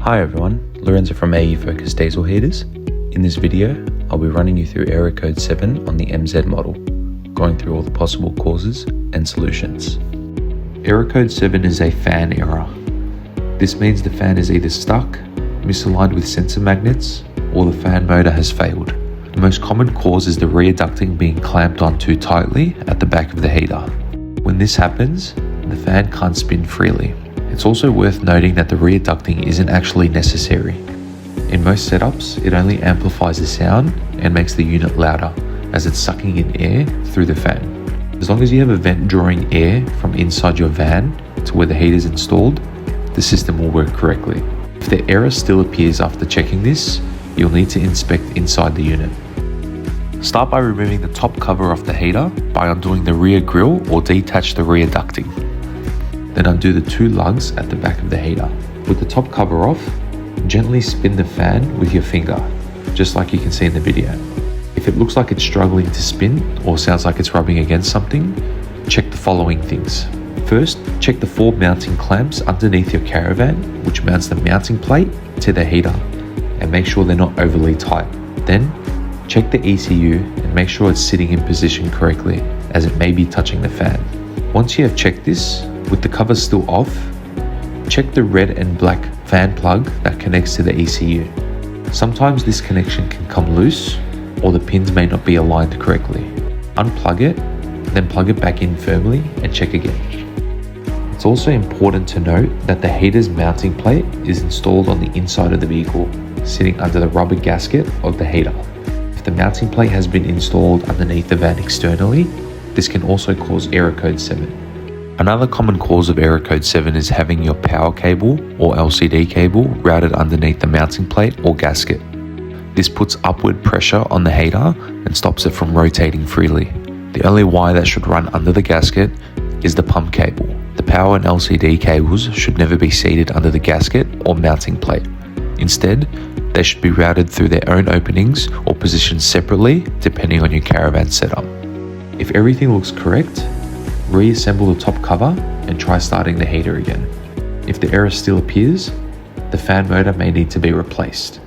Hi everyone, Lorenzo from AE Focus Diesel Heaters. In this video, I'll be running you through error code 7 on the MZ model, going through all the possible causes and solutions. Error code 7 is a fan error. This means the fan is either stuck, misaligned with sensor magnets, or the fan motor has failed. The most common cause is the rear ducting being clamped on too tightly at the back of the heater. When this happens, the fan can't spin freely. It's also worth noting that the rear ducting isn't actually necessary. In most setups, it only amplifies the sound and makes the unit louder as it's sucking in air through the fan. As long as you have a vent drawing air from inside your van to where the heater is installed, the system will work correctly. If the error still appears after checking this, you'll need to inspect inside the unit. Start by removing the top cover off the heater by undoing the rear grille or detach the rear ducting. Then undo the two lugs at the back of the heater. With the top cover off, gently spin the fan with your finger, just like you can see in the video. If it looks like it's struggling to spin or sounds like it's rubbing against something, check the following things. First, check the 4 mounting clamps underneath your caravan, which mounts the mounting plate to the heater, and make sure they're not overly tight. Then, check the ECU and make sure it's sitting in position correctly, as it may be touching the fan. Once you have checked this, with the cover still off, check the red and black fan plug that connects to the ECU. Sometimes this connection can come loose or the pins may not be aligned correctly. Unplug it, then plug it back in firmly and check again. It's also important to note that the heater's mounting plate is installed on the inside of the vehicle, sitting under the rubber gasket of the heater. If the mounting plate has been installed underneath the van externally, this can also cause error code 7. Another common cause of error code 7 is having your power cable or LCD cable routed underneath the mounting plate or gasket. This puts upward pressure on the heater and stops it from rotating freely. The only wire that should run under the gasket is the pump cable. The power and LCD cables should never be seated under the gasket or mounting plate. Instead, they should be routed through their own openings or positioned separately depending on your caravan setup. If everything looks correct, reassemble the top cover and try starting the heater again. If the error still appears, the fan motor may need to be replaced.